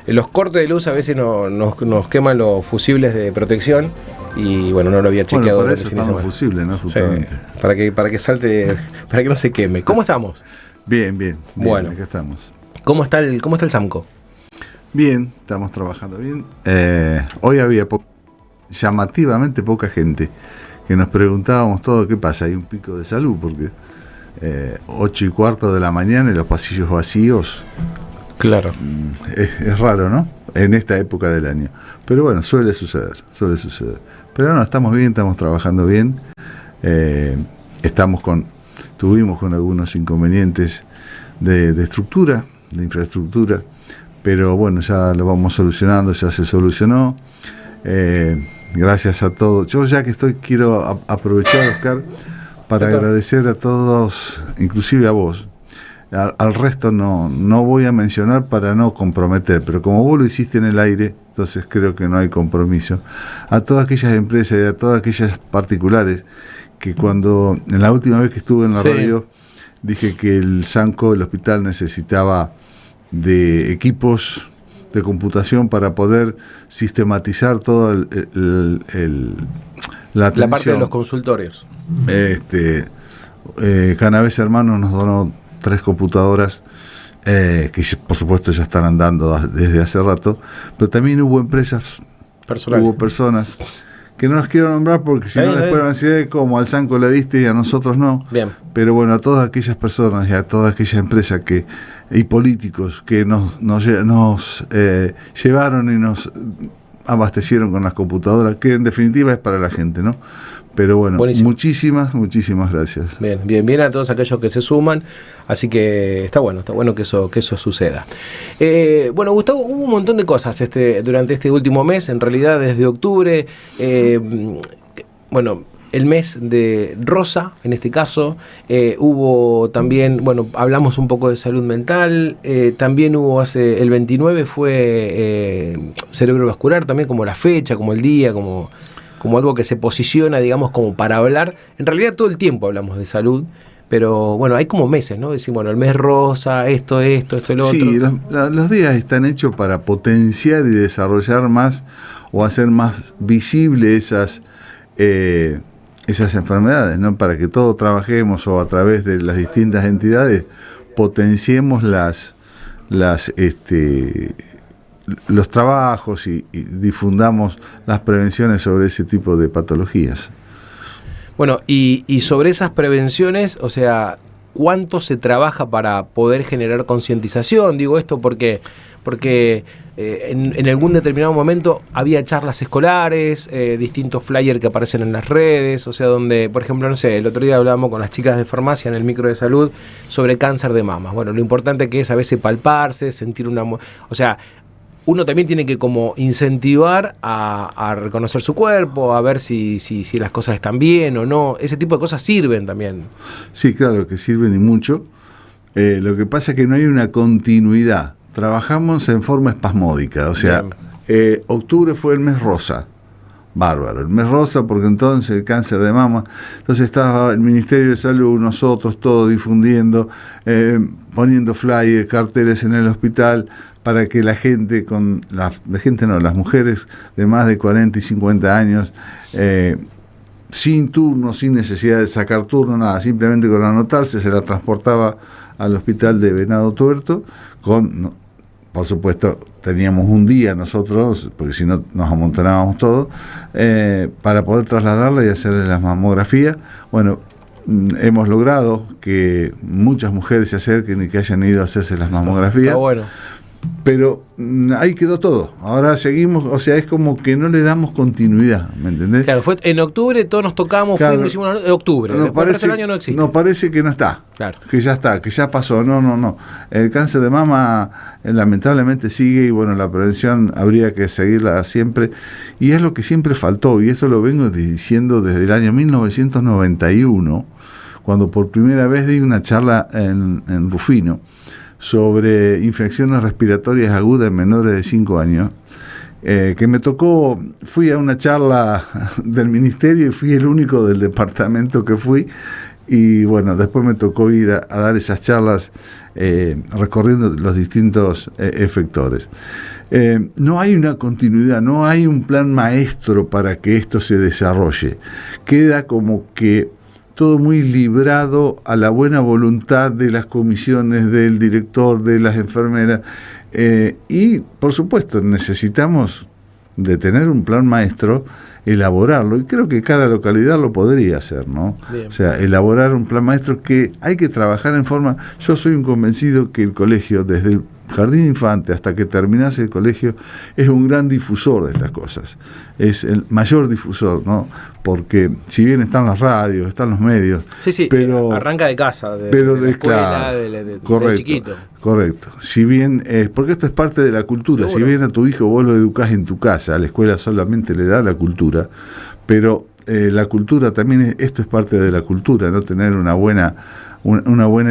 los cortes de luz a veces nos queman los fusibles de protección y bueno, no lo había chequeado. Bueno, para eso están los fusibles, ¿no? Justamente. Sí, para que salte, para que no se queme. ¿Cómo estamos? Bien. Bueno, acá estamos. ¿Cómo está el SAMCO? Bien, estamos trabajando bien. Hoy había llamativamente poca gente, que nos preguntábamos todo qué pasa, hay un pico de salud, porque 8:15 de la mañana y los pasillos vacíos. Claro. Es raro, ¿no? En esta época del año. Pero bueno, suele suceder. Pero no, estamos bien, estamos trabajando bien. Tuvimos con algunos inconvenientes de estructura, de infraestructura, pero bueno, ya lo vamos solucionando, ya se solucionó. Gracias a todos. Yo ya que quiero aprovechar, Oscar, para agradecer a todos, inclusive a vos. Al resto no voy a mencionar para no comprometer, pero como vos lo hiciste en el aire, entonces creo que no hay compromiso. A todas aquellas empresas y a todas aquellas particulares que cuando, en la última vez que estuve en la radio, dije que el SAMCO, el hospital, necesitaba de equipos de computación para poder sistematizar toda la atención. La parte de los consultorios. Canavés Hermanos nos donó 3 computadoras que por supuesto ya están andando desde hace rato, pero también hubo empresas, hubo personas que no las quiero nombrar porque si no después van a decir como al SAMCO le diste y a nosotros no. Bien. Pero bueno, a todas aquellas personas y a todas aquellas empresas y políticos que nos llevaron y nos abastecieron con las computadoras, que en definitiva es para la gente, ¿no? Pero bueno, buenísimo. Muchísimas gracias. Bien a todos aquellos que se suman, así que está bueno que eso suceda. Bueno, Gustavo, hubo un montón de cosas durante este último mes, en realidad desde octubre, el mes de Rosa, en este caso, hubo también, hablamos un poco de salud mental, también hubo el 29 fue cerebrovascular, también como la fecha, como el día, como algo que se posiciona, digamos, como para hablar. En realidad todo el tiempo hablamos de salud, pero bueno, hay como meses, ¿no? Decimos, el mes rosa, esto, el otro. Sí, los días están hechos para potenciar y desarrollar más o hacer más visible esas enfermedades, ¿no? Para que todos trabajemos o a través de las distintas entidades potenciemos los trabajos y difundamos las prevenciones sobre ese tipo de patologías. Bueno, y sobre esas prevenciones, o sea, ¿cuánto se trabaja para poder generar concientización? Digo esto porque en algún determinado momento había charlas escolares, distintos flyers que aparecen en las redes, o sea, donde, por ejemplo, no sé, el otro día hablábamos con las chicas de farmacia en el micro de salud sobre cáncer de mama. Bueno, lo importante que es a veces palparse, sentir o sea, uno también tiene que como incentivar a reconocer su cuerpo, a ver si las cosas están bien o no. Ese tipo de cosas sirven también. Sí, claro que sirven y mucho. Lo que pasa es que no hay una continuidad. Trabajamos en forma espasmódica. O sea, octubre fue el mes rosa. Bárbaro. El mes rosa porque entonces el cáncer de mama. Entonces estaba el Ministerio de Salud, nosotros todos difundiendo, poniendo flyers, carteles en el hospital, para que las mujeres de más de 40 y 50 años, sin turno, sin necesidad de sacar turno, nada, simplemente con anotarse, se la transportaba al hospital de Venado Tuerto, por supuesto, teníamos un día nosotros, porque si no nos amontonábamos todo, para poder trasladarla y hacerle la mamografía. Bueno, hemos logrado que muchas mujeres se acerquen y que hayan ido a hacerse las mamografías. Está bueno. Pero ahí quedó todo. Ahora seguimos, o sea, es como que no le damos continuidad, ¿me entendés? Claro, fue en octubre, todos nos tocamos, claro, hicimos en octubre. Después del año no existe. Nos parece que no está. Claro. Que ya está, que ya pasó. No. El cáncer de mama lamentablemente sigue y bueno, la prevención habría que seguirla siempre. Y es lo que siempre faltó, y esto lo vengo diciendo desde el año 1991, cuando por primera vez di una charla en Rufino sobre infecciones respiratorias agudas en menores de 5 años, que me tocó, fui a una charla del ministerio y fui el único del departamento que fui, y bueno, después me tocó ir a dar esas charlas recorriendo los distintos efectores. No hay una continuidad, no hay un plan maestro para que esto se desarrolle. Queda como que todo muy librado a la buena voluntad de las comisiones, del director, de las enfermeras, y por supuesto necesitamos de tener un plan maestro, elaborarlo, y creo que cada localidad lo podría hacer, ¿no? Bien. O sea, elaborar un plan maestro que hay que trabajar en forma. Yo soy un convencido que el colegio, desde el jardín de infante hasta que terminase el colegio, es un gran difusor de estas cosas, es el mayor difusor, ¿no? Porque si bien están las radios, están los medios, sí, pero arranca de casa, de la escuela, claro, correcto, de chiquito. Correcto. Si bien, porque esto es parte de la cultura, seguro. Si bien a tu hijo vos lo educás en tu casa, a la escuela solamente le da la cultura, pero la cultura también, esto es parte de la cultura, ¿no? Tener una buena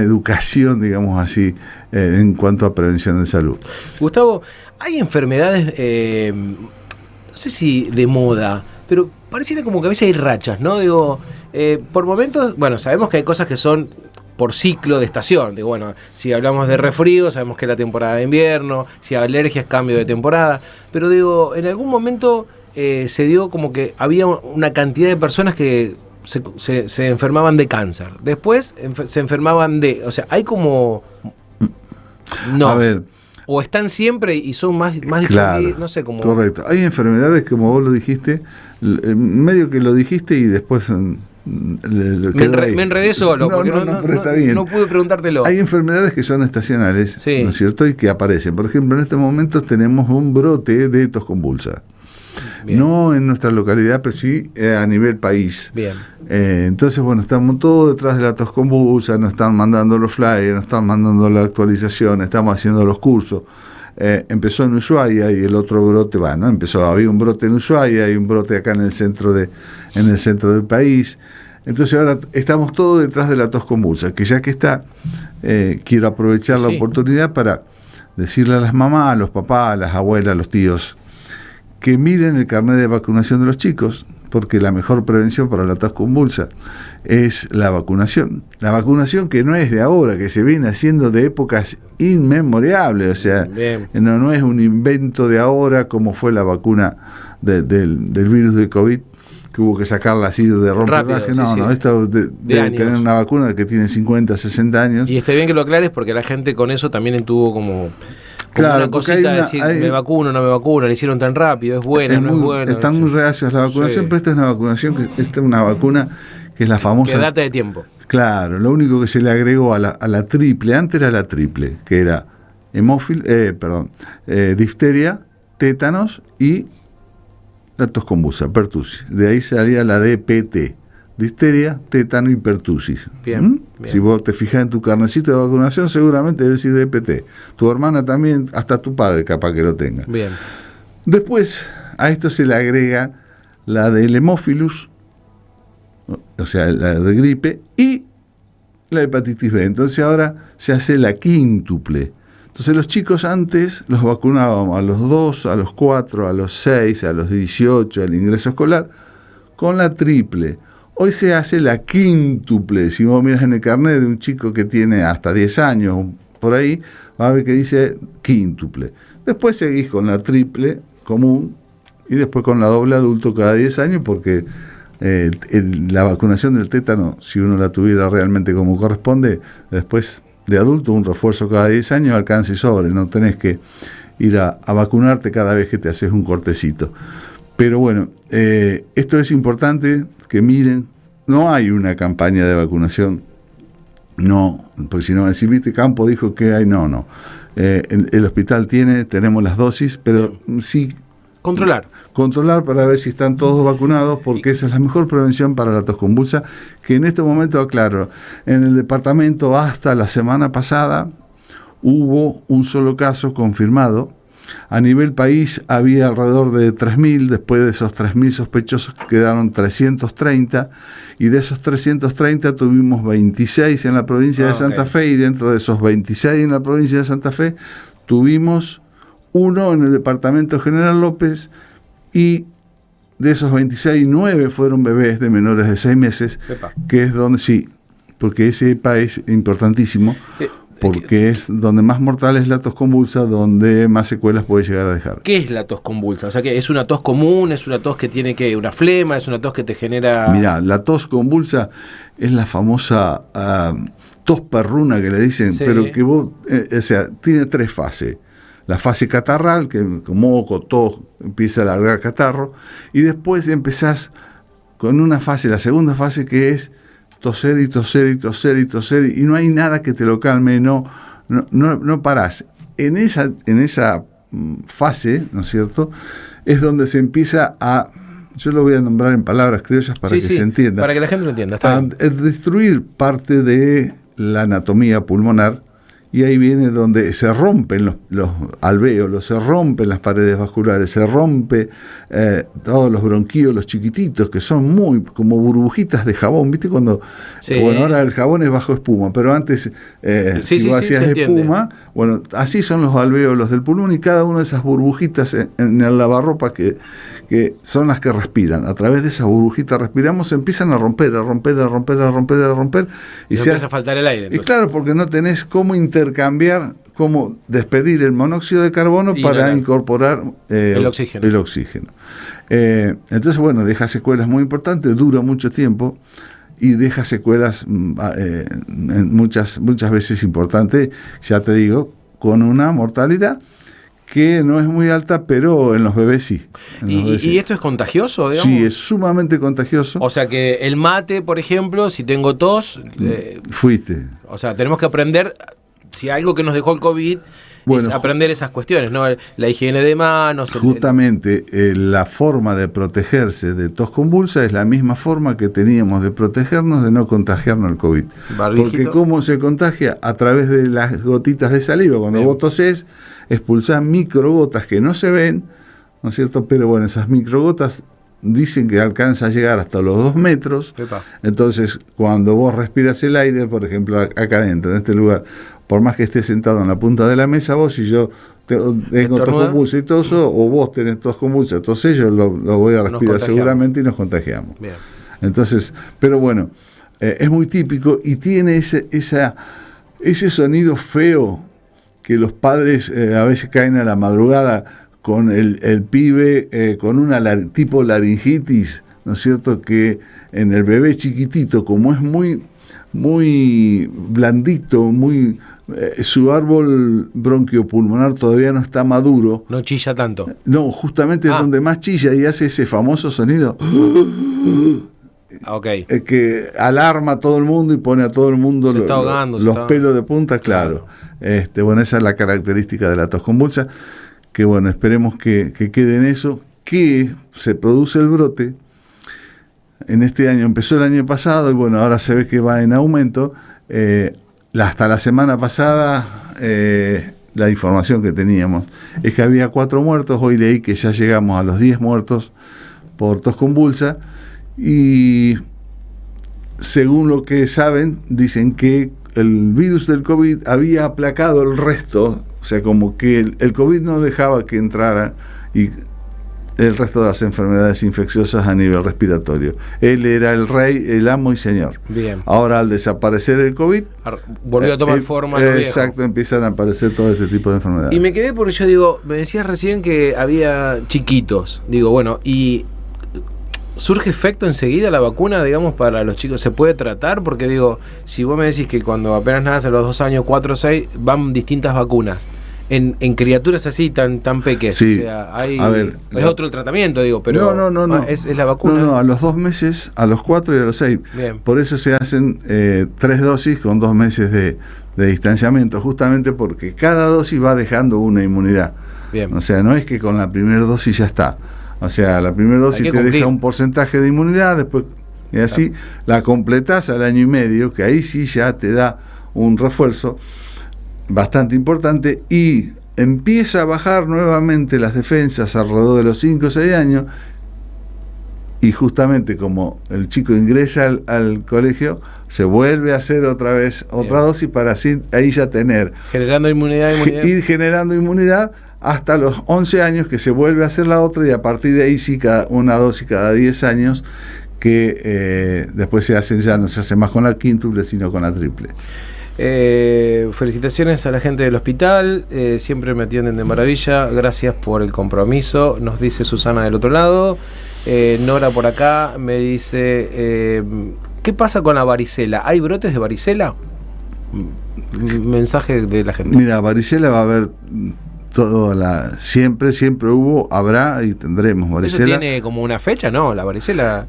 educación, digamos así, en cuanto a prevención de salud. Gustavo, hay enfermedades, no sé si de moda, pero pareciera como que a veces hay rachas, ¿no? Digo, por momentos, bueno, sabemos que hay cosas que son por ciclo de estación. Digo, bueno, si hablamos de resfrío, sabemos que es la temporada de invierno, si hay alergias, cambio de temporada, pero digo, en algún momento se dio como que había una cantidad de personas que se enfermaban de cáncer. Después se enfermaban de... O sea, hay como... No. A ver. O están siempre y son más claro, no sé cómo... Correcto. Hay enfermedades, como vos lo dijiste, medio que lo dijiste y después... me enredé solo, porque pero está bien. No pude preguntártelo. Hay enfermedades que son estacionales, sí, ¿no es cierto? Y que aparecen. Por ejemplo, en este momento tenemos un brote de tos convulsa. Bien. No en nuestra localidad, pero sí a nivel país. Bien. Entonces, bueno, estamos todos detrás de la tos convulsa, nos están mandando los flyers, nos están mandando la actualización, estamos haciendo los cursos. Empezó en Ushuaia y el otro brote, bueno, había un brote en Ushuaia y un brote acá en el centro del país. Entonces ahora estamos todos detrás de la tos convulsa, que ya que está, quiero aprovechar la oportunidad para decirle a las mamás, a los papás, a las abuelas, a los tíos, que miren el carnet de vacunación de los chicos, porque la mejor prevención para la tos convulsa es la vacunación. La vacunación que no es de ahora, que se viene haciendo de épocas inmemorables, o sea, no es un invento de ahora como fue la vacuna del virus de COVID, que hubo que sacarla así de romperraje. Esto de tener una vacuna que tiene 50, 60 años. Y está bien que lo aclares porque la gente con eso también tuvo como una cosita de decir, me vacuno, no me vacuno, le hicieron tan rápido, es buena, no es buena. Están muy reacios a la vacunación, pero esta es una vacunación, esta es una vacuna que es la famosa... Que data de tiempo. Claro, lo único que se le agregó a la triple, antes era la triple, que era difteria, tétanos y la tos convulsa, pertussis. De ahí salía la DPT, difteria, tétano y pertussis. Bien. Si vos te fijas en tu carnecito de vacunación, seguramente debe decir DPT. Tu hermana también, hasta tu padre capaz que lo tenga. Bien. Después, a esto se le agrega la del hemófilus, o sea, la de gripe, y la hepatitis B. Entonces ahora se hace la quíntuple. Entonces los chicos antes los vacunábamos a los 2, a los 4, a los 6, a los 18, al ingreso escolar, con la triple. Hoy se hace la quíntuple. Si vos miras en el carnet de un chico que tiene hasta 10 años, por ahí, va a ver que dice quíntuple. Después seguís con la triple común y después con la doble adulto cada 10 años, porque la vacunación del tétano, si uno la tuviera realmente como corresponde, después de adulto un refuerzo cada 10 años alcanza y sobre, no tenés que ir a vacunarte cada vez que te haces un cortecito. Pero bueno, esto es importante que miren, no hay una campaña de vacunación, no, porque si no, si viste Campo dijo que hay, no. El hospital tenemos las dosis, pero sí... Controlar para ver si están todos vacunados, porque esa es la mejor prevención para la tos convulsa, que en este momento, aclaro, en el departamento hasta la semana pasada hubo un solo caso confirmado. A nivel país había alrededor de 3.000, después de esos 3.000 sospechosos quedaron 330, y de esos 330 tuvimos 26 en la provincia de Santa Fe, y dentro de esos 26 en la provincia de Santa Fe tuvimos uno en el departamento General López, y de esos 26, 9 fueron bebés de menores de 6 meses, que es donde sí, porque ese EPA es importantísimo, porque es donde más mortal es la tos convulsa, donde más secuelas puede llegar a dejar. ¿Qué es la tos convulsa? O sea, que ¿es una tos común? ¿Es una tos que tiene una flema? ¿Es una tos que te genera...? Mirá, la tos convulsa es la famosa tos perruna que le dicen, sí. Pero que vos, o sea, tiene 3 fases. La fase catarral, que con moco, tos, empieza a largar catarro, y después empezás con una fase, la segunda fase, que es toser y toser y toser y toser, y no hay nada que te lo calme, no parás. En esa fase, ¿no es cierto?, es donde se empieza a, yo lo voy a nombrar en palabras criollas para que se entienda. Para que la gente lo entienda, a destruir parte de la anatomía pulmonar, y ahí viene donde se rompen los alvéolos, se rompen las paredes vasculares, se rompe todos los bronquíolos chiquititos, que son muy como burbujitas de jabón, ¿viste? Cuando, bueno, ahora el jabón es bajo espuma, pero antes, si vos hacías espuma, bueno, así son los alvéolos del pulmón, y cada una de esas burbujitas en el lavarropa que son las que respiran. A través de esas burbujitas respiramos, se empiezan a romper, y se empieza a faltar el aire. Y claro, porque no tenés cómo intercambiar, cómo despedir el monóxido de carbono para incorporar el oxígeno. Entonces, bueno, deja secuelas muy importantes, dura mucho tiempo y deja secuelas muchas veces importantes, ya te digo, con una mortalidad que no es muy alta, pero en los bebés sí. ¿Y esto es contagioso, digamos? Sí, es sumamente contagioso. O sea que el mate, por ejemplo, si tengo tos... fuiste. O sea, tenemos que aprender, si algo que nos dejó el COVID, es aprender esas cuestiones, ¿no? La higiene de manos... Justamente, la forma de protegerse de tos convulsa es la misma forma que teníamos de protegernos de no contagiarnos el COVID. Barbijito. Porque ¿cómo se contagia? A través de las gotitas de saliva. Cuando vos tosés, expulsás microgotas que no se ven, ¿no es cierto? Pero bueno, esas microgotas dicen que alcanza a llegar hasta los 2 metros. Epa. Entonces, cuando vos respiras el aire, por ejemplo, acá adentro, en este lugar, por más que estés sentado en la punta de la mesa, vos y yo tengo tos convulsa y toso, o vos tenés tos convulsa, entonces yo lo voy a respirar seguramente y nos contagiamos. Bien. Entonces, pero bueno, es muy típico y tiene ese sonido feo que los padres a veces caen a la madrugada con el pibe con una tipo laringitis, ¿no es cierto? Que en el bebé chiquitito, como es muy blandito, su árbol bronquiopulmonar todavía no está maduro. No chilla tanto. No, justamente es donde más chilla y hace ese famoso sonido. Okay. Que alarma a todo el mundo y pone a todo el mundo los pelos de punta, claro. Bueno, esa es la característica de la tos convulsa, que bueno, esperemos que quede en eso, que se produce el brote. En este año, empezó el año pasado y bueno, ahora se ve que va en aumento. Hasta la semana pasada, la información que teníamos es que había 4 muertos, hoy leí que ya llegamos a los 10 muertos por tos convulsa. Y según lo que saben, dicen que el virus del COVID había aplacado el resto, o sea, como que el COVID no dejaba que entrara y el resto de las enfermedades infecciosas a nivel respiratorio. Él era el rey, el amo y señor. Bien. Ahora, al desaparecer el COVID, volvió a tomar forma. Exacto, empiezan a aparecer todo este tipo de enfermedades. Y me quedé porque yo digo, me decías recién que había chiquitos. Digo, bueno, y ¿surge efecto enseguida la vacuna, digamos, para los chicos? ¿Se puede tratar? Porque digo, si vos me decís que cuando apenas nacen los 2 años, 4 o 6, van distintas vacunas. En criaturas así tan pequeñas, sí. O sea, es otro el tratamiento, digo, pero no. Es la vacuna. No, a los 2 meses, a los 4 y a los 6. Bien. Por eso se hacen 3 dosis con 2 meses de distanciamiento, justamente porque cada dosis va dejando una inmunidad. Bien. O sea, no es que con la primera dosis ya está. O sea, la primera dosis te deja un porcentaje de inmunidad, después y así la completás al año y medio, que ahí sí ya te da un refuerzo bastante importante y empieza a bajar nuevamente las defensas alrededor de los 5 o 6 años y justamente como el chico ingresa al colegio, se vuelve a hacer otra vez otra dosis para así ahí ya tener generando inmunidad. Ir generando inmunidad hasta los 11 años que se vuelve a hacer la otra y a partir de ahí sí una dosis cada 10 años que después se hacen, ya no se hace más con la quíntuple, sino con la triple. Felicitaciones a la gente del hospital, siempre me atienden de maravilla, gracias por el compromiso, nos dice Susana del otro lado. Nora por acá me dice, ¿qué pasa con la varicela? ¿Hay brotes de varicela? Mensaje de la gente. Mira, varicela va a haber siempre hubo, habrá y tendremos varicela. ¿Eso tiene como una fecha? No, la varicela...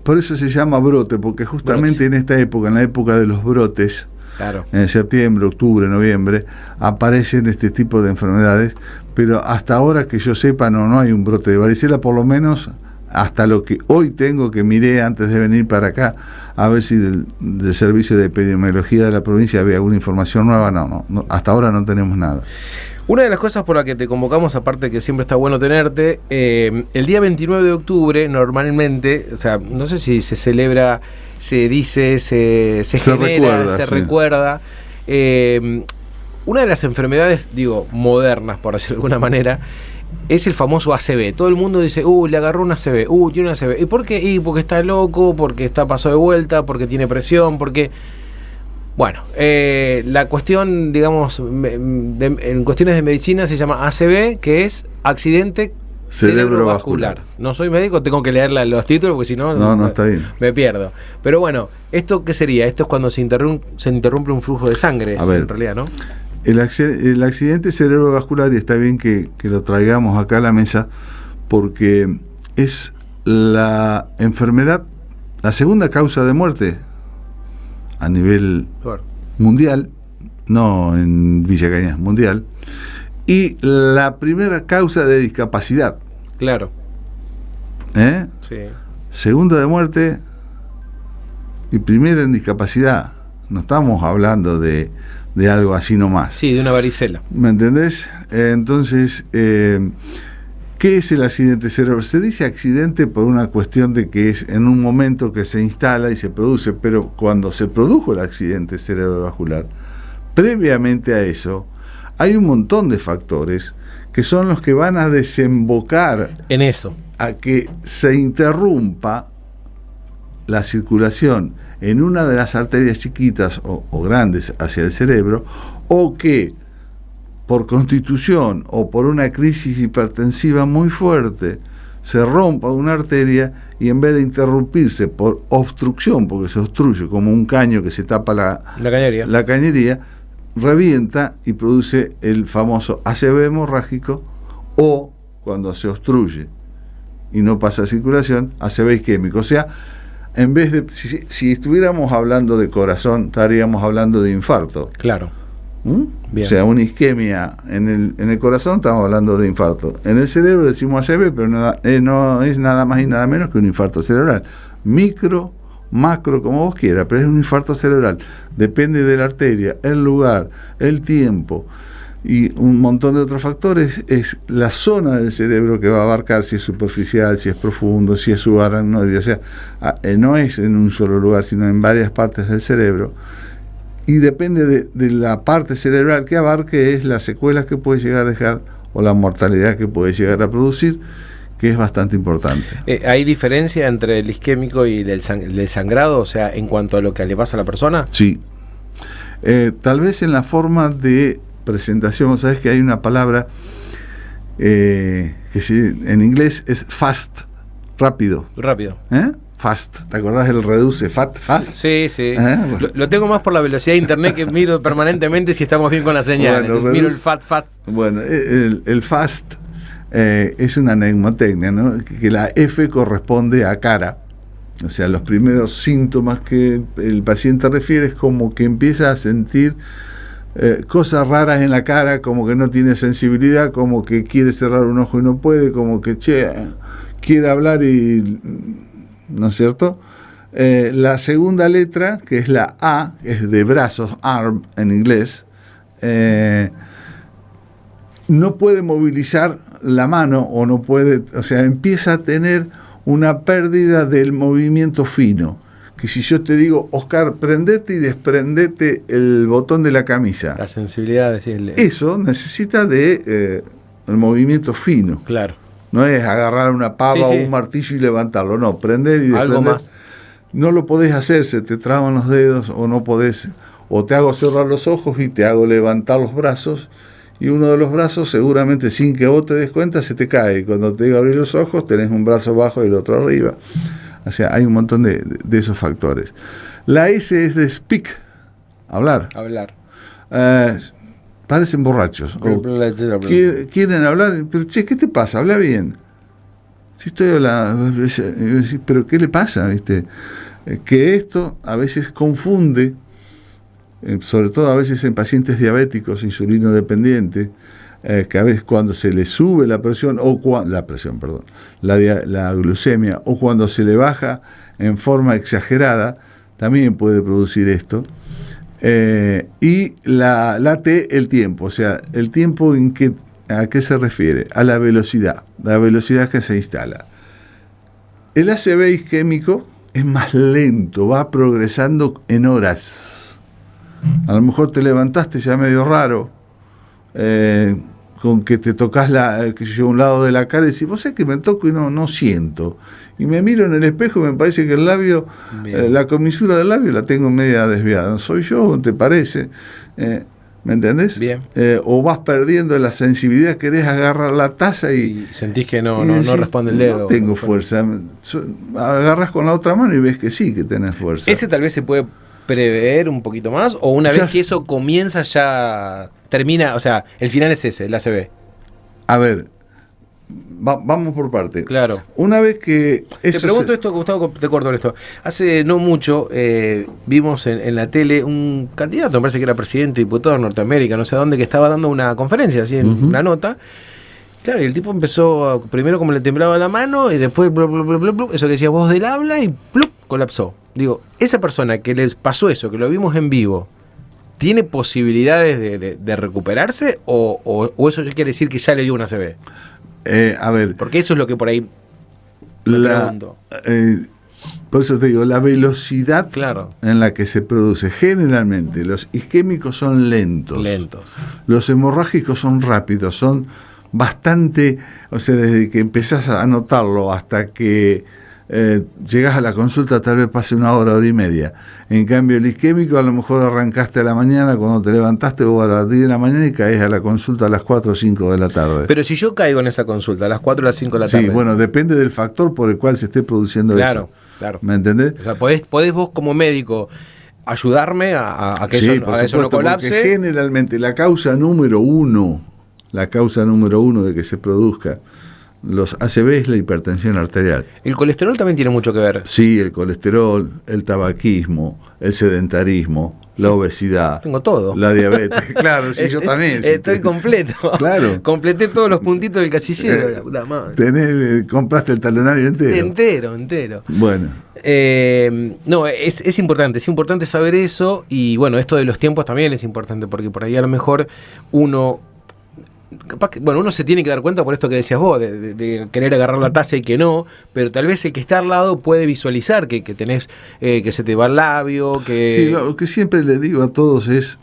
Por eso se llama brote, porque justamente en esta época, en la época de los brotes, claro, en septiembre, octubre, noviembre, aparecen este tipo de enfermedades, pero hasta ahora que yo sepa no hay un brote de varicela, por lo menos hasta lo que hoy tengo, que miré antes de venir para acá, a ver si del servicio de epidemiología de la provincia había alguna información nueva. No, hasta ahora no tenemos nada. Una de las cosas por las que te convocamos, aparte que siempre está bueno tenerte, el día 29 de octubre normalmente, o sea, no sé si se celebra, se dice, se genera, se recuerda. Una de las enfermedades, digo, modernas, por decirlo de alguna manera, es el famoso ACV. Todo el mundo dice, le agarró un ACV, tiene un ACV. ¿Y por qué? Porque está loco, porque está pasado de vuelta, porque tiene presión, porque... Bueno, la cuestión, digamos, en cuestiones de medicina se llama ACV, que es accidente cerebrovascular. No soy médico, tengo que leer los títulos, porque si no, no está bien, me pierdo. Pero bueno, ¿esto qué sería? Esto es cuando se interrumpe un flujo de sangre, en realidad, ¿no? El accidente cerebrovascular, y está bien que lo traigamos acá a la mesa, porque es la enfermedad, la segunda causa de muerte a nivel mundial, no en Villa Cañas, mundial, y la primera causa de discapacidad. Claro. Sí. Segunda de muerte y primera en discapacidad. No estamos hablando de algo así nomás. Sí, de una varicela. ¿Me entendés? Entonces, ¿qué es el accidente cerebral? Se dice accidente por una cuestión de que es en un momento que se instala y se produce, pero cuando se produjo el accidente cerebrovascular, previamente a eso, hay un montón de factores que son los que van a desembocar en eso, a que se interrumpa la circulación en una de las arterias chiquitas o grandes hacia el cerebro, o que por constitución o por una crisis hipertensiva muy fuerte se rompa una arteria y en vez de interrumpirse por obstrucción, porque se obstruye como un caño que se tapa la cañería, revienta y produce el famoso ACV hemorrágico, o cuando se obstruye y no pasa circulación, ACV isquémico. O sea, en vez de, si estuviéramos hablando de corazón, estaríamos hablando de infarto. Claro. O sea, una isquemia en el corazón, estamos hablando de infarto. En el cerebro decimos ACV, pero no es nada más y nada menos que un infarto cerebral. Micro, macro, como vos quieras, pero es un infarto cerebral. Depende de la arteria, el lugar, el tiempo y un montón de otros factores. Es la zona del cerebro que va a abarcar, si es superficial, si es profundo, si es subaracnoide. O sea, no es en un solo lugar, sino en varias partes del cerebro. Y depende de la parte cerebral que abarque, es las secuelas que puede llegar a dejar o la mortalidad que puede llegar a producir, que es bastante importante. ¿Hay diferencia entre el isquémico y el sangrado, o sea, en cuanto a lo que le pasa a la persona? Sí. Tal vez en la forma de presentación, sabes que hay una palabra que en inglés es fast, rápido. Fast, ¿te acordás del reduce fast? Sí. Lo tengo más por la velocidad de internet, que miro permanentemente si estamos bien con la señal. Bueno, miro el fast. Bueno, el fast es una mnemotecnia, ¿no? Que la F corresponde a cara. O sea, los primeros síntomas que el paciente refiere es como que empieza a sentir cosas raras en la cara, como que no tiene sensibilidad, como que quiere cerrar un ojo y no puede, como que quiere hablar y... ¿no es cierto? La segunda letra, que es la A, que es de brazos, arm en inglés, no puede movilizar la mano, o no puede, o sea, empieza a tener una pérdida del movimiento fino. Que si yo te digo, Oscar, prendete y desprendete el botón de la camisa, la sensibilidad, decirle. Eso necesita de el movimiento fino. Claro. No es agarrar una pava o un martillo y levantarlo, no, prender y desprender. Algo más. No lo podés hacer, se te traban los dedos o no podés, o te hago cerrar los ojos y te hago levantar los brazos, y uno de los brazos seguramente sin que vos te des cuenta se te cae, y cuando te digo abrir los ojos tenés un brazo abajo y el otro arriba. O sea, hay un montón de esos factores. La S es de speak, hablar. Parecen borrachos. Quieren hablar, pero che, ¿qué te pasa? Habla bien. Si estoy hablando, pero ¿qué le pasa? ¿Viste? Que esto a veces confunde, sobre todo a veces en pacientes diabéticos, insulino dependientes, que a veces cuando se le sube la presión, la glucemia, o cuando se le baja en forma exagerada, también puede producir esto. Y la T, el tiempo, o sea, el tiempo ¿a qué se refiere? A la velocidad que se instala. El ACV isquémico es más lento, va progresando en horas. A lo mejor te levantaste ya medio raro, con que te tocas un lado de la cara y decís, vos sabés que me toco y no siento. Y me miro en el espejo y me parece que el labio, la comisura del labio la tengo media desviada. ¿Soy yo? ¿Te parece? ¿Me entendés? Bien. O vas perdiendo la sensibilidad, querés agarrar la taza y sentís que no responde el dedo. No tengo fuerza. Agarras con la otra mano y ves que sí que tenés fuerza. ¿Ese tal vez se puede prever un poquito más? ¿O una vez que eso comienza ya termina? O sea, el final es ese, el ACV. A ver, vamos por parte. Claro. Una vez que... Te pregunto esto, Gustavo, te corto esto. Hace no mucho vimos en la tele un candidato, me parece que era presidente, diputado de Norteamérica, no sé dónde, que estaba dando una conferencia, así en una nota. Claro, y el tipo empezó, primero como le temblaba la mano, y después, eso que decía voz del habla, y colapsó. Digo, esa persona que les pasó eso, que lo vimos en vivo, ¿tiene posibilidades de recuperarse? ¿O eso ya quiere decir que ya le dio una ACV? A ver, porque eso es lo que por ahí me pregunto. Por eso te digo, la velocidad claro. en la que se produce, generalmente los isquémicos son lentos, los hemorrágicos son rápidos, son bastante, o sea, desde que empezás a notarlo hasta que llegás a la consulta tal vez pase 1 hora, 1 hora y media. En cambio el isquémico a lo mejor arrancaste a la mañana, cuando te levantaste o a las 10 de la mañana y caes a la consulta a las 4 o 5 de la tarde. Pero si yo caigo en esa consulta a las 4 o las 5 de la tarde. Sí, bueno, depende del factor por el cual se esté produciendo eso. Claro. ¿Me entendés? O sea, podés vos como médico ayudarme a que eso no colapse. Porque generalmente la causa número uno de que se produzca los ACV es la hipertensión arterial. ¿El colesterol también tiene mucho que ver? Sí, el colesterol, el tabaquismo, el sedentarismo, la obesidad. Tengo todo. La diabetes. Claro, sí, yo también. Estoy completo. Claro. Completé todos los puntitos del casillero. La puta madre. Compraste el talonario entero. Entero. Bueno. No, es importante saber eso. Y bueno, esto de los tiempos también es importante, porque por ahí a lo mejor uno se tiene que dar cuenta por esto que decías vos, de querer agarrar la taza y que no, pero tal vez el que está al lado puede visualizar que tenés, que se te va el labio, que... Sí, lo que siempre le digo a todos es,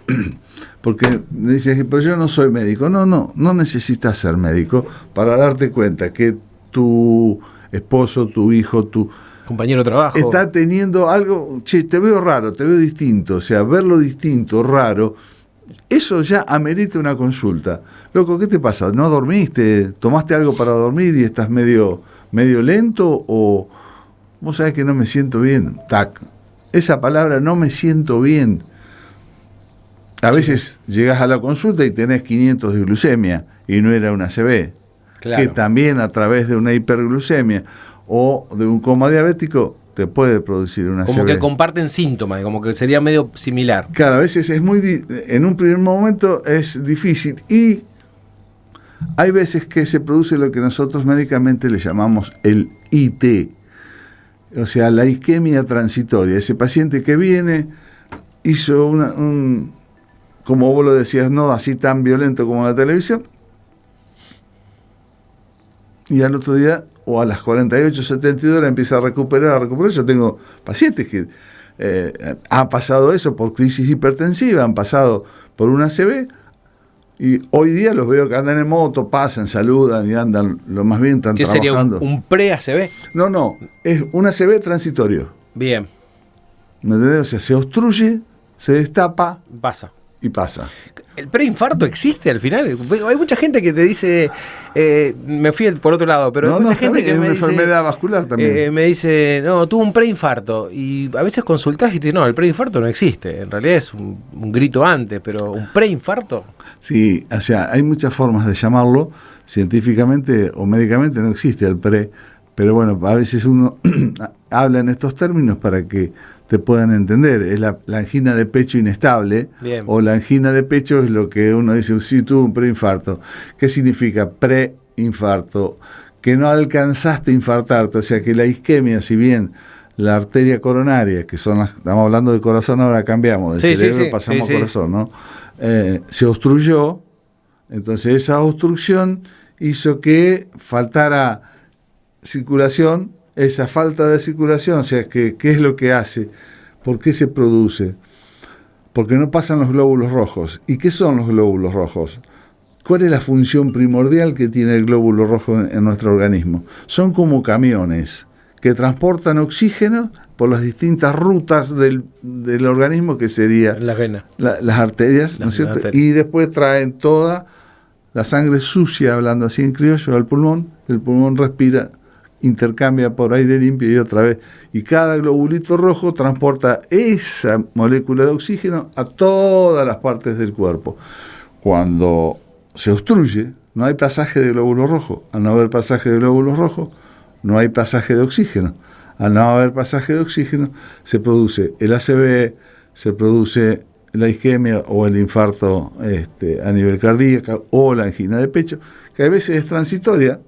porque me dicen, pero yo no soy médico. No necesitas ser médico para darte cuenta que tu esposo, tu hijo, tu compañero de trabajo está teniendo algo, te veo raro, te veo distinto, o sea, verlo distinto, raro, eso ya amerita una consulta. Loco, ¿qué te pasa? ¿No dormiste? ¿Tomaste algo para dormir y estás medio lento? ¿O vos sabés que no me siento bien? Tac. Esa palabra, no me siento bien. A veces llegás a la consulta y tenés 500 de glucemia y no era una ACV. Claro. Que también a través de una hiperglucemia o de un coma diabético te puede producir una ACV. Como que comparten síntomas, como que sería medio similar. Claro, a veces es en un primer momento es difícil y hay veces que se produce lo que nosotros médicamente le llamamos el IT, o sea, la isquemia transitoria. Ese paciente que viene hizo como vos lo decías, no así tan violento como en la televisión, y al otro día o a las 48, 72 horas empieza a recuperar. Yo tengo pacientes que han pasado eso por crisis hipertensiva, han pasado por una ACV, Y hoy día los veo que andan en moto, pasan, saludan y andan, lo más bien están trabajando. ¿Qué sería un pre-ACV? No, es un ACV transitorio. Bien. ¿Me entendés? O sea, se obstruye, se destapa Pasa. y pasa. ¿El preinfarto existe al final? Hay mucha gente que te dice, me fui por otro lado, pero hay mucha gente que es me una dice, enfermedad vascular también. me dice, no, tuve un preinfarto. Y a veces consultás y te dicen, no, el preinfarto no existe. En realidad es un grito antes, pero un preinfarto. Sí, o sea, hay muchas formas de llamarlo. Científicamente o médicamente no existe el pre, pero bueno, a veces uno habla en estos términos para que te puedan entender. Es la angina de pecho inestable. Bien. O la angina de pecho es lo que uno dice, sí, tuve un preinfarto. ¿Qué significa preinfarto? Que no alcanzaste a infartarte, o sea que la isquemia, si bien la arteria coronaria, que son estamos hablando de corazón, ahora cambiamos, del cerebro pasamos a corazón, ¿no? Se obstruyó, entonces esa obstrucción hizo que faltara circulación. Esa falta de circulación, o sea, ¿qué es lo que hace? ¿Por qué se produce? Porque no pasan los glóbulos rojos. ¿Y qué son los glóbulos rojos? ¿Cuál es la función primordial que tiene el glóbulo rojo en nuestro organismo? Son como camiones que transportan oxígeno por las distintas rutas del organismo, que serían las venas, las arterias, ¿no es cierto? Y después traen toda la sangre sucia, hablando así en criollo, al pulmón. El pulmón respira, intercambia por aire limpio y otra vez. Y cada globulito rojo transporta esa molécula de oxígeno a todas las partes del cuerpo. Cuando se obstruye, no hay pasaje de glóbulo rojo. Al no haber pasaje de glóbulo rojo, no hay pasaje de oxígeno. Al no haber pasaje de oxígeno, se produce el ACV, se produce la isquemia o el infarto a nivel cardíaco o la angina de pecho, que a veces es transitoria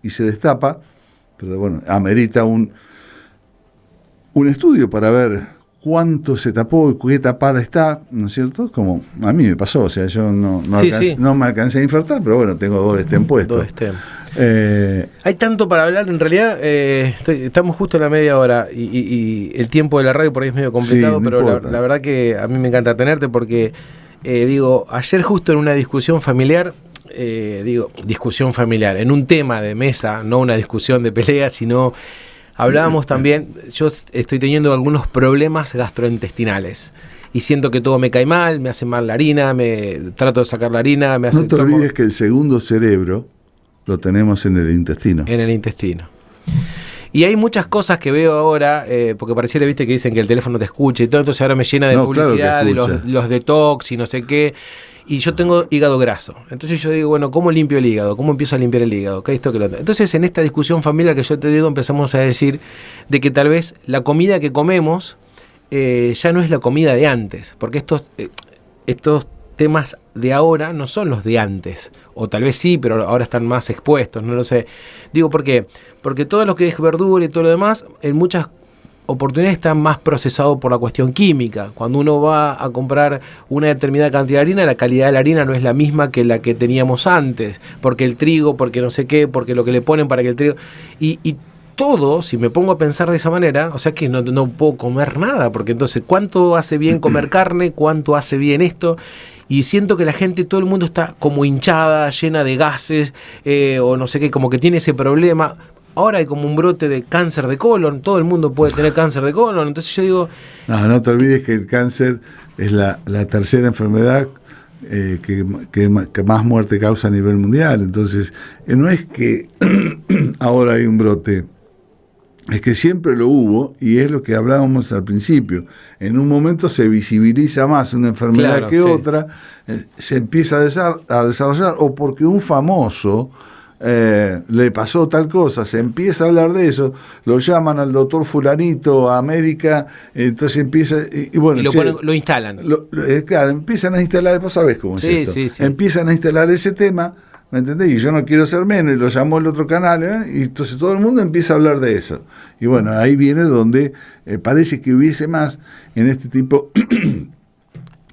y se destapa, pero bueno, amerita un estudio para ver cuánto se tapó y qué tapada está, ¿no es cierto? Como a mí me pasó, o sea, yo no me alcancé a infartar, pero bueno, tengo 2 stem puestos. 2 stem. Hay tanto para hablar, en realidad estamos justo en la media hora y el tiempo de la radio por ahí es medio complicado, sí, pero la verdad que a mí me encanta tenerte porque, ayer justo en una discusión familiar, discusión familiar, en un tema de mesa, no una discusión de pelea, sino hablábamos también, yo estoy teniendo algunos problemas gastrointestinales y siento que todo me cae mal, me hace mal la harina, trato de sacar la harina, me hace... No te olvides que el segundo cerebro lo tenemos en el intestino. En el intestino. Y hay muchas cosas que veo ahora, porque pareciera, viste, que dicen que el teléfono te escucha y todo, entonces ahora me llena de publicidad, claro, de los detox y no sé qué. Y yo tengo hígado graso. Entonces yo digo, bueno, ¿cómo limpio el hígado? ¿Cómo empiezo a limpiar el hígado? ¿Qué esto, que lo otro? Entonces en esta discusión familiar que yo te digo, empezamos a decir de que tal vez la comida que comemos ya no es la comida de antes. Porque estos temas de ahora no son los de antes. O tal vez sí, pero ahora están más expuestos, no lo sé. Digo, ¿por qué? Porque todo lo que es verdura y todo lo demás, en muchas oportunidades está más procesado por la cuestión química. Cuando uno va a comprar una determinada cantidad de harina, la calidad de la harina no es la misma que la que teníamos antes, porque el trigo, porque no sé qué, porque lo que le ponen para que el trigo... Y todo, si me pongo a pensar de esa manera, o sea que no puedo comer nada, porque entonces, ¿cuánto hace bien comer carne? ¿Cuánto hace bien esto? Y siento que la gente, todo el mundo está como hinchada, llena de gases, o no sé qué, como que tiene ese problema. Ahora hay como un brote de cáncer de colon, todo el mundo puede tener cáncer de colon, entonces yo digo... No te olvides que el cáncer es la tercera enfermedad que más muerte causa a nivel mundial, entonces no es que ahora hay un brote, es que siempre lo hubo y es lo que hablábamos al principio. En un momento se visibiliza más una enfermedad que otra, se empieza a desarrollar, o porque un famoso... le pasó tal cosa, se empieza a hablar de eso, lo llaman al doctor fulanito a América, entonces empieza y bueno, y lo instalan. Claro, empiezan a instalar, vos sabés cómo es esto. Sí. Empiezan a instalar ese tema, ¿me entendés? Y yo no quiero ser menos, y lo llamó el otro canal, y entonces todo el mundo empieza a hablar de eso. Y bueno, ahí viene donde parece que hubiese más en este tipo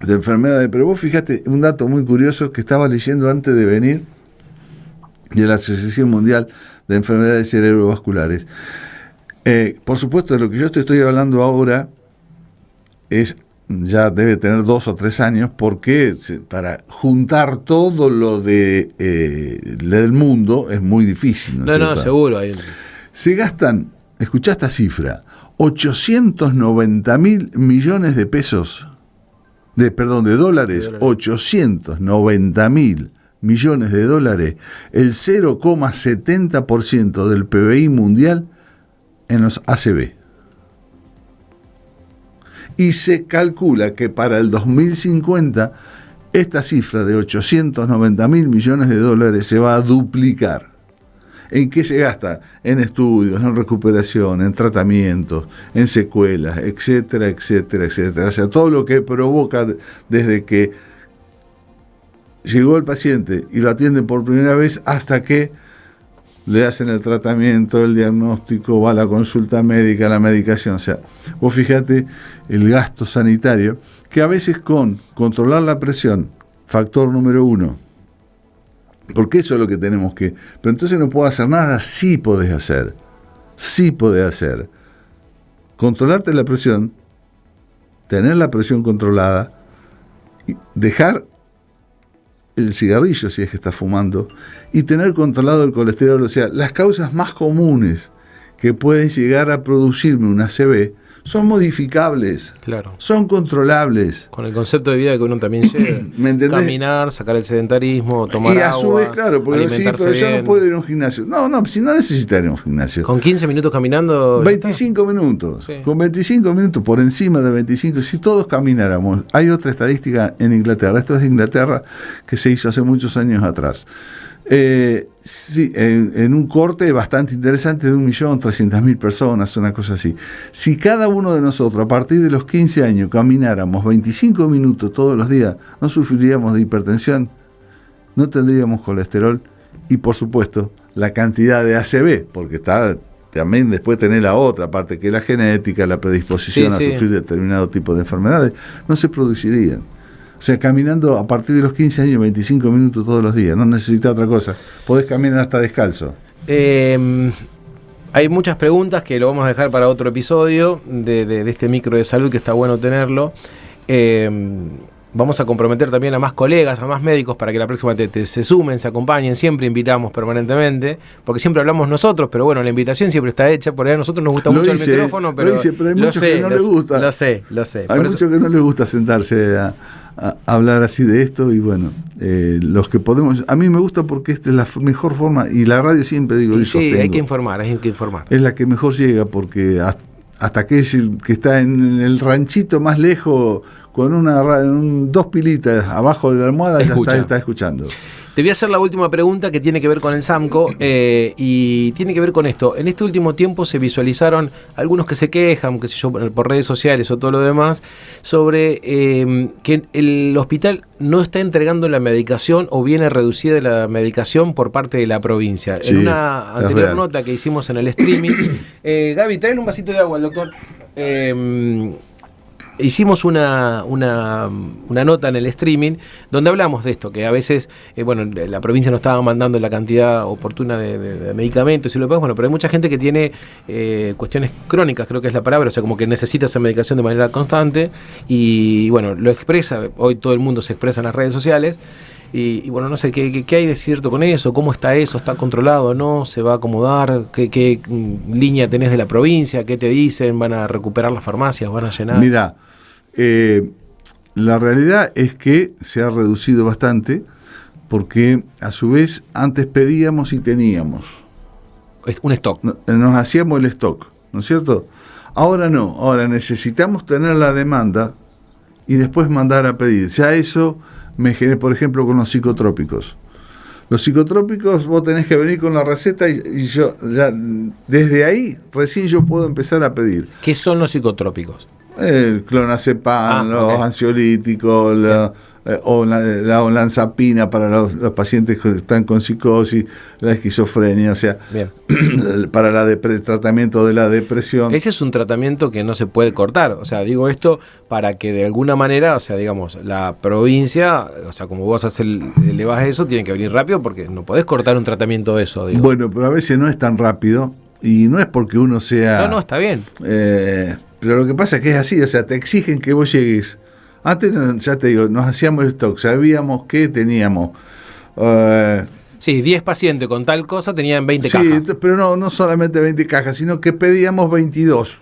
de enfermedades. Pero vos fíjate, un dato muy curioso que estaba leyendo antes de venir, de la Asociación Mundial de Enfermedades Cerebrovasculares. Por supuesto, de lo que yo te estoy hablando ahora es ya debe tener 2 o 3 años, porque para juntar todo lo del mundo es muy difícil. No, seguro. Se gastan, escuchá esta cifra, 890.000 millones de pesos, de dólares, 890.000 millones de dólares, el 0,70% del PBI mundial en los ACV. Y se calcula que para el 2050 esta cifra de 890.000 millones de dólares se va a duplicar. ¿En qué se gasta? En estudios, en recuperación, en tratamientos, en secuelas, etcétera, etcétera, etcétera. O sea, todo lo que provoca desde que llegó el paciente y lo atienden por primera vez hasta que le hacen el tratamiento, el diagnóstico, va a la consulta médica, la medicación. O sea, vos fíjate el gasto sanitario, que a veces con controlar la presión, factor número 1, porque eso es lo que tenemos que... Pero entonces no puedo hacer nada, sí podés hacer. Controlarte la presión, tener la presión controlada, y dejar el cigarrillo si es que estás fumando, y tener controlado el colesterol. O sea, las causas más comunes que pueden llegar a producirme un ACV son modificables, claro, son controlables. Con el concepto de vida que uno también lleva. ¿Me entendés? Caminar, sacar el sedentarismo, tomar agua. Y a su vez, claro, porque pero yo no puedo ir a un gimnasio. No, si no necesitas ir a un gimnasio. Con 15 minutos caminando... 25 minutos. Sí. Con 25 minutos, por encima de 25, si todos camináramos. Hay otra estadística en Inglaterra, esto es de Inglaterra, que se hizo hace muchos años atrás. Sí, en un corte bastante interesante de 1.300.000 personas, una cosa así. Si cada uno de nosotros a partir de los 15 años camináramos 25 minutos todos los días, no sufriríamos de hipertensión, no tendríamos colesterol y por supuesto la cantidad de ACV, porque está también después tener la otra parte que es la genética, la predisposición a sufrir determinado tipo de enfermedades, no se producirían. O sea, caminando a partir de los 15 años, 25 minutos todos los días, no necesitas otra cosa. Podés caminar hasta descalzo. Hay muchas preguntas que lo vamos a dejar para otro episodio de este micro de salud, que está bueno tenerlo. Vamos a comprometer también a más colegas, a más médicos, para que la próxima se sumen, se acompañen. Siempre invitamos permanentemente, porque siempre hablamos nosotros, pero bueno, la invitación siempre está hecha. Por ahí a nosotros nos gusta mucho el micrófono, pero hay muchos que no les gusta. Lo sé. Hay muchos que no les gusta sentarse a hablar así de esto, y bueno, los que podemos... A mí me gusta porque esta es la mejor forma, y la radio siempre digo, y sostengo, hay que informar. Es la que mejor llega, porque hasta que está en el ranchito más lejos, con 2 pilitas abajo de la almohada, ya está escuchando. Te voy a hacer la última pregunta, que tiene que ver con el SAMCO, y tiene que ver con esto. En este último tiempo se visualizaron algunos que se quejan, qué sé yo, por redes sociales o todo lo demás, sobre que el hospital no está entregando la medicación, o viene reducida la medicación por parte de la provincia. Sí, en una anterior nota que hicimos en el streaming, Gaby, trae un vasito de agua al doctor. Hicimos una nota en el streaming donde hablamos de esto, que a veces la provincia no estaba mandando la cantidad oportuna de medicamentos y lo demás, pero hay mucha gente que tiene cuestiones crónicas, creo que es la palabra, o sea, como que necesita esa medicación de manera constante, y bueno, lo expresa, hoy todo el mundo se expresa en las redes sociales. Y bueno, no sé, ¿qué hay de cierto con eso? ¿Cómo está eso? ¿Está controlado o no? ¿Se va a acomodar? ¿Qué línea tenés de la provincia? ¿Qué te dicen? ¿Van a recuperar las farmacias? ¿Van a llenar? Mira, la realidad es que se ha reducido bastante, porque a su vez antes pedíamos y teníamos. Un stock. Nos hacíamos el stock, ¿no es cierto? Ahora no, ahora necesitamos tener la demanda y después mandar a pedir. Ya eso... me generé, por ejemplo, con los psicotrópicos. Los psicotrópicos, vos tenés que venir con la receta y yo ya desde ahí recién yo puedo empezar a pedir. ¿Qué son los psicotrópicos? El clonazepam, los ansiolíticos, o la olanzapina para los pacientes que están con psicosis, la esquizofrenia, o sea, para el tratamiento de la depresión. Ese es un tratamiento que no se puede cortar, o sea, digo esto para que de alguna manera, o sea, digamos, la provincia, o sea, como vos elevás eso, tiene que venir rápido, porque no podés cortar un tratamiento de eso, digo. Bueno, pero a veces no es tan rápido, y no es porque uno sea... No, está bien. pero lo que pasa es que es así, o sea, te exigen que vos llegues. Antes, ya te digo, nos hacíamos el stock, sabíamos que teníamos... sí, 10 pacientes con tal cosa tenían 20 sí, cajas. pero no solamente 20 cajas, sino que pedíamos 22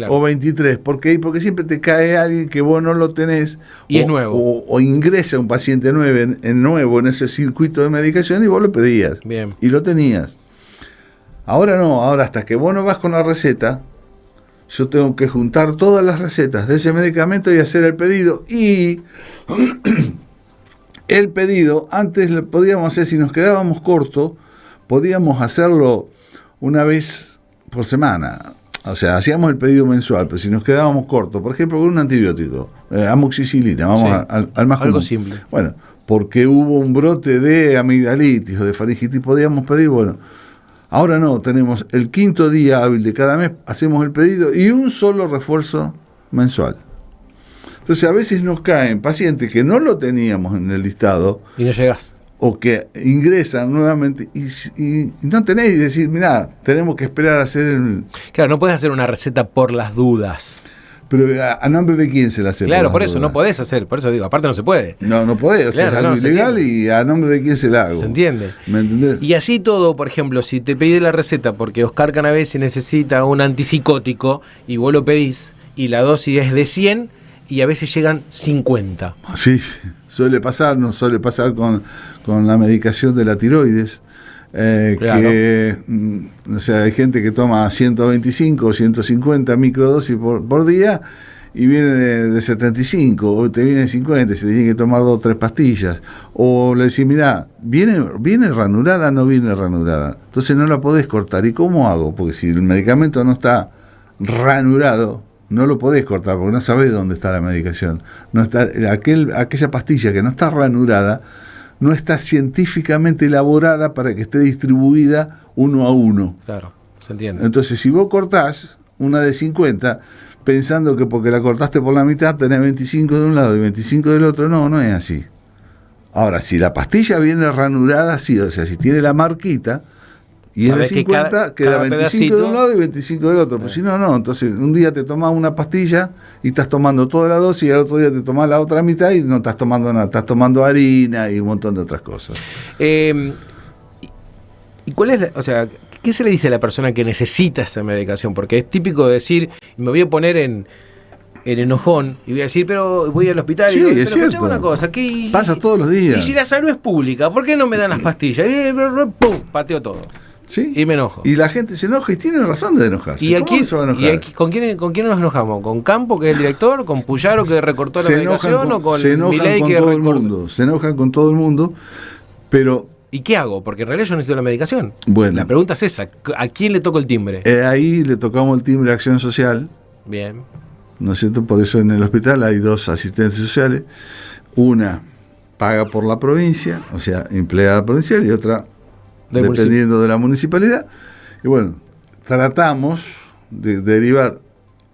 o 23. ¿Por qué? Porque siempre te cae alguien que vos no lo tenés. Y es nuevo. O ingresa un paciente nuevo en ese circuito de medicación y vos lo pedías. Bien. Y lo tenías. Ahora no, ahora hasta que vos no vas con la receta, yo tengo que juntar todas las recetas de ese medicamento y hacer el pedido. Y el pedido, antes lo podíamos hacer, si nos quedábamos cortos, podíamos hacerlo una vez por semana. O sea, hacíamos el pedido mensual, pero si nos quedábamos cortos, por ejemplo, con un antibiótico, amoxicilina, vamos al más común. Algo simple. Bueno, porque hubo un brote de amigdalitis o de faringitis, podíamos pedir, bueno... Ahora no, tenemos el 5º día hábil de cada mes, hacemos el pedido y un solo refuerzo mensual. Entonces a veces nos caen pacientes que no lo teníamos en el listado. Y no llegás. O que ingresan nuevamente y no tenés y decís, mirá, tenemos que esperar a hacer el... Claro, no puedes hacer una receta por las dudas. Pero ¿a nombre de quién se la hace? Claro, por eso no podés hacer, por eso digo, aparte no se puede. No podés, o sea, claro, es algo ilegal y ¿a nombre de quién se la hago? Se entiende. ¿Me entendés? Y así todo, por ejemplo, si te pedís la receta porque Oscar Canavesi necesita un antipsicótico y vos lo pedís y la dosis es de 100 y a veces llegan 50. Sí, suele pasar con la medicación de la tiroides. Claro. Que o sea, hay gente que toma 125 o 150 microdosis por día y viene de 75 o te viene de 50 y se tiene que tomar 2 o 3 pastillas, o le decís, mirá, ¿viene ranurada? No viene ranurada, entonces no la podés cortar. ¿Y cómo hago? Porque si el medicamento no está ranurado, no lo podés cortar porque no sabés dónde está la medicación. No está, aquella pastilla que no está ranurada no está científicamente elaborada para que esté distribuida 1 a 1. Claro, se entiende. Entonces, si vos cortás una de 50, pensando que porque la cortaste por la mitad tenés 25 de un lado y 25 del otro, no es así. Ahora, si la pastilla viene ranurada, sí, o sea, si tiene la marquita y es de 50, queda 25 pedacito de un lado y 25 del otro. Pues si no. Entonces, un día te tomás una pastilla y estás tomando toda la dosis y al otro día te tomás la otra mitad y no estás tomando nada. Estás tomando harina y un montón de otras cosas. ¿Y cuál es o sea, qué se le dice a la persona que necesita esa medicación? Porque es típico decir, me voy a poner en enojón y voy a decir, pero voy al hospital sí, y digo, es cierto. Una cosa, pasa todos los días. Y si la salud es pública, ¿por qué no me dan las pastillas? Y ¡pum! Pateo todo. ¿Sí? Y me enojo. Y la gente se enoja y tiene razón de enojarse. ¿Y aquí, se va a enojar? ¿con quién nos enojamos? ¿Con Campo, que es el director? ¿Con Puyaro, que recortó la medicación? ¿O con Milei, que todo el mundo? Se enojan con todo el mundo, pero... ¿Y qué hago? Porque en realidad yo necesito la medicación. Bueno. La pregunta es esa. ¿A quién le toco el timbre? Ahí le tocamos el timbre a Acción Social. Bien. ¿No es cierto? Por eso en el hospital hay 2 asistentes sociales. Una paga por la provincia, o sea, empleada provincial, y otra dependiendo de la municipalidad. Y bueno, tratamos de derivar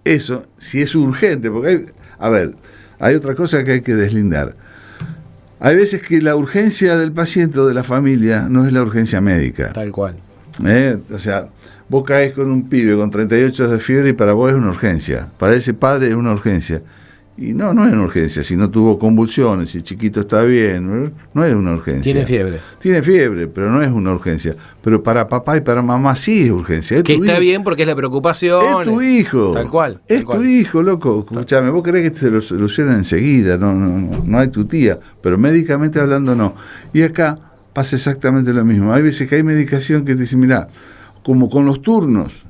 eso, si es urgente, porque hay otra cosa que hay que deslindar. Hay veces que la urgencia del paciente o de la familia no es la urgencia médica. Tal cual. O sea, vos caes con un pibe con 38 de fiebre y para vos es una urgencia. Para ese padre es una urgencia. Y no es una urgencia. Si no tuvo convulsiones, si el chiquito está bien, no es una urgencia. Tiene fiebre, pero no es una urgencia. Pero para papá y para mamá sí es urgencia. Es que está bien porque es la preocupación. Es tu hijo. Tal cual. Tu hijo, loco. Escuchame, vos querés que te lo solucionen enseguida. No hay tu tía. Pero médicamente hablando, no. Y acá pasa exactamente lo mismo. Hay veces que hay medicación que te dicen, mirá, como con los turnos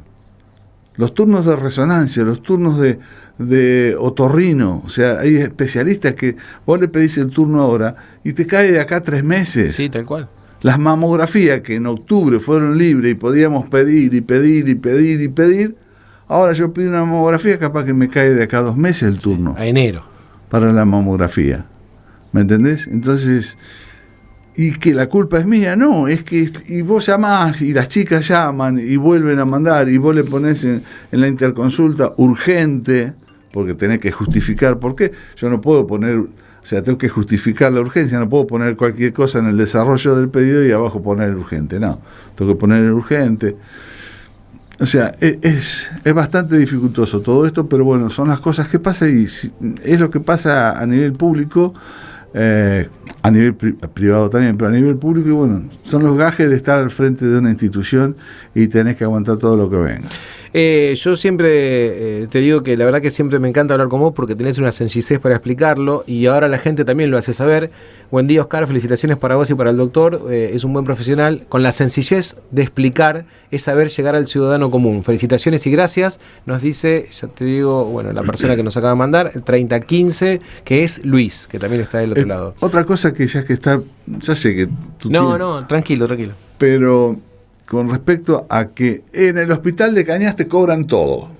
de resonancia, los turnos de otorrino, o sea, hay especialistas que vos le pedís el turno ahora y te cae de acá 3 meses. Sí, tal cual. Las mamografías que en octubre fueron libres y podíamos pedir, ahora yo pido una mamografía, capaz que me cae de acá 2 meses el turno. A enero. Para la mamografía. ¿Me entendés? Entonces... Y que la culpa es mía, no, es que y vos llamás y las chicas llaman y vuelven a mandar y vos le ponés en la interconsulta urgente, porque tenés que justificar por qué. Yo no puedo poner, o sea, tengo que justificar la urgencia, no puedo poner cualquier cosa en el desarrollo del pedido y abajo poner el urgente, no, tengo que poner el urgente. O sea, es bastante dificultoso todo esto, pero bueno, son las cosas que pasan y es lo que pasa a nivel público, a nivel privado también, pero a nivel público, y bueno, son los gajes de estar al frente de una institución y tenés que aguantar todo lo que venga. Yo siempre te digo que la verdad que siempre me encanta hablar con vos porque tenés una sencillez para explicarlo y ahora la gente también lo hace saber. Buen día, Oscar, felicitaciones para vos y para el doctor. Es un buen profesional. Con la sencillez de explicar es saber llegar al ciudadano común. Felicitaciones y gracias. Nos dice, ya te digo, bueno, la persona que nos acaba de mandar, el 3015, que es Luis, que también está del otro lado. Otra cosa que ya que está, ya sé que tú No, tranquilo. Pero con respecto a que en el hospital de Cañas te cobran todo.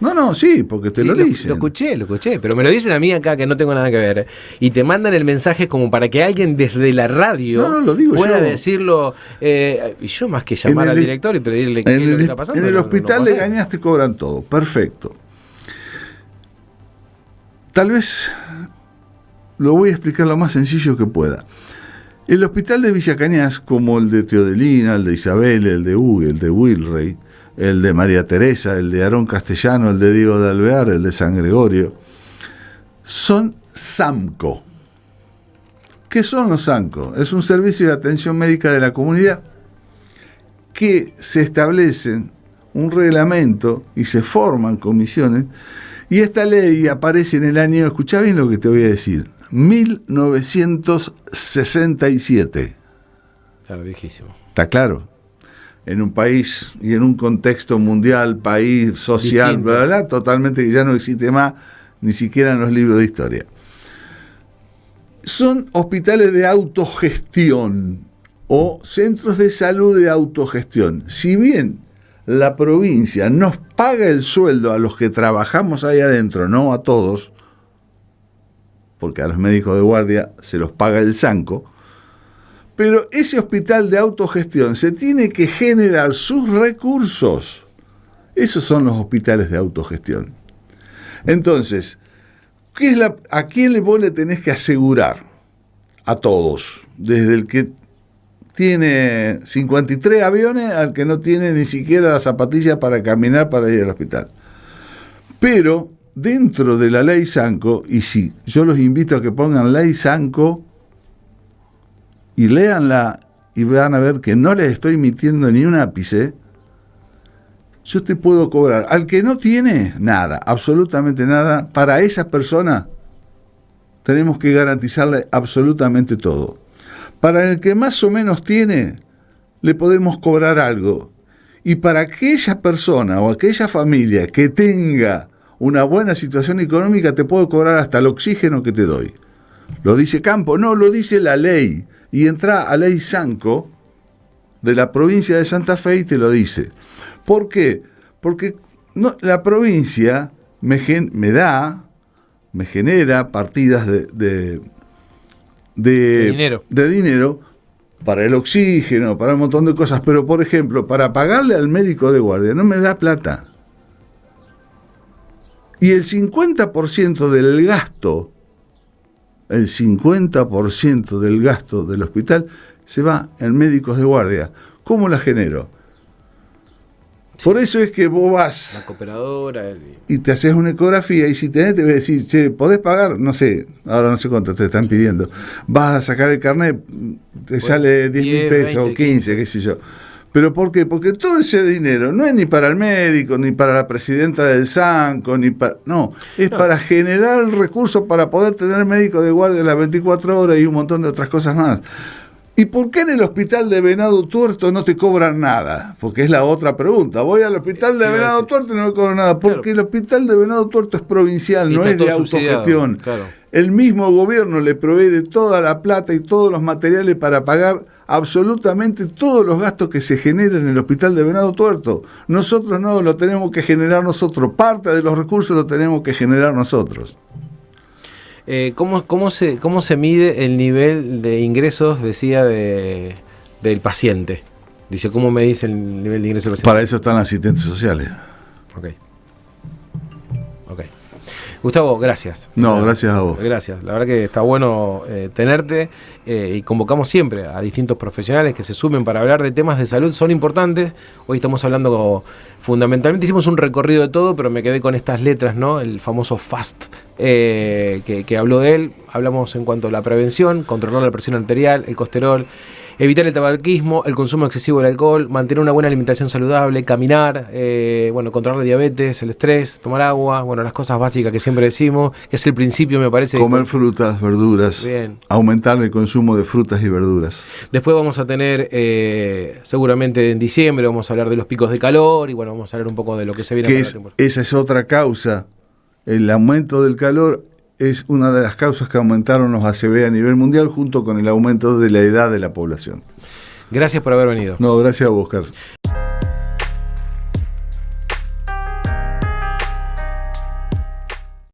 No, sí, porque te lo dicen. Lo escuché, pero me lo dicen a mí acá que no tengo nada que ver. Y te mandan el mensaje como para que alguien desde la radio lo digo pueda yo. decirlo. Y yo más que llamar al director y pedirle qué es lo que está pasando. En el hospital de Cañas te cobran todo, perfecto. Tal vez lo voy a explicar lo más sencillo que pueda. El hospital de Villa Cañas, como el de Teodelina, el de Isabel, el de Hugo, el de Wilrey, el de María Teresa, el de Aarón Castellano, el de Diego de Alvear, el de San Gregorio, son SAMCO. ¿Qué son los SAMCO? Es un servicio de atención médica de la comunidad que se establecen un reglamento y se forman comisiones, y esta ley aparece en el año, escuchá bien lo que te voy a decir, 1967. Claro, viejísimo. ¿Está claro? En un país y en un contexto mundial, país, social, distinto, bla, bla, bla, totalmente que ya no existe más, ni siquiera en los libros de historia. Son hospitales de autogestión o centros de salud de autogestión. Si bien la provincia nos paga el sueldo a los que trabajamos ahí adentro, no a todos, porque a los médicos de guardia se los paga el SAMCO, pero ese hospital de autogestión se tiene que generar sus recursos. Esos son los hospitales de autogestión. Entonces, ¿a quién vos le tenés que asegurar? A todos, desde el que tiene 53 aviones al que no tiene ni siquiera las zapatillas para caminar para ir al hospital. Pero dentro de la ley SAMCO, y sí, yo los invito a que pongan ley SAMCO y léanla y van a ver que no les estoy mintiendo ni un ápice. Yo te puedo cobrar al que no tiene nada, absolutamente nada. Para esa persona tenemos que garantizarle absolutamente todo. Para el que más o menos tiene, le podemos cobrar algo. Y para aquella persona o aquella familia que tenga una buena situación económica, te puedo cobrar hasta el oxígeno que te doy. ¿Lo dice Campo? No, lo dice la ley. Y entra a ley SAMCO de la provincia de Santa Fe y te lo dice. ¿Por qué? Porque la provincia me genera partidas de dinero para el oxígeno, para un montón de cosas. Pero, por ejemplo, para pagarle al médico de guardia no me da plata. Y el 50% del gasto, el 50% del gasto del hospital se va en médicos de guardia. ¿Cómo la genero? Sí. Por eso es que vos vas la cooperadora y te haces una ecografía y si tenés te voy a decir, che, ¿podés pagar? No sé, ahora no sé cuánto te están pidiendo. Vas a sacar el carnet, te sale 10.000 pesos o 15, qué sé yo. ¿Pero por qué? Porque todo ese dinero no es ni para el médico, ni para la presidenta del SAMCO, es para generar el recurso para poder tener médico de guardia las 24 horas y un montón de otras cosas más. ¿Y por qué en el hospital de Venado Tuerto no te cobran nada? Porque es la otra pregunta. Voy al hospital de Venado Tuerto y no me cobran nada. Porque el hospital de Venado Tuerto es provincial, no es de autogestión. Claro. El mismo gobierno le provee de toda la plata y todos los materiales para pagar absolutamente todos los gastos que se generan en el hospital de Venado Tuerto. Nosotros no, lo tenemos que generar nosotros. Parte de los recursos lo tenemos que generar nosotros. ¿Cómo se mide el nivel de ingresos, decía, del paciente? Dice, ¿cómo me dice el nivel de ingresos del paciente? Para eso están las asistentes sociales. Ok. Gustavo, gracias. No, gracias a vos. Gracias. La verdad que está bueno tenerte y convocamos siempre a distintos profesionales que se sumen para hablar de temas de salud. Son importantes. Hoy estamos hablando fundamentalmente, hicimos un recorrido de todo, pero me quedé con estas letras, ¿no? El famoso FAST que habló de él. Hablamos en cuanto a la prevención, controlar la presión arterial, el colesterol, evitar el tabaquismo, el consumo excesivo del alcohol, mantener una buena alimentación saludable, caminar, controlar la diabetes, el estrés, tomar agua, las cosas básicas que siempre decimos, que es el principio, me parece. Comer frutas, verduras, bien. Aumentar el consumo de frutas y verduras. Después vamos a tener, seguramente en diciembre, vamos a hablar de los picos de calor y vamos a hablar un poco de lo que se viene. Esa es otra causa, el aumento del calor. Es una de las causas que aumentaron los ACV a nivel mundial junto con el aumento de la edad de la población. Gracias por haber venido. No, gracias a vos, Carlos.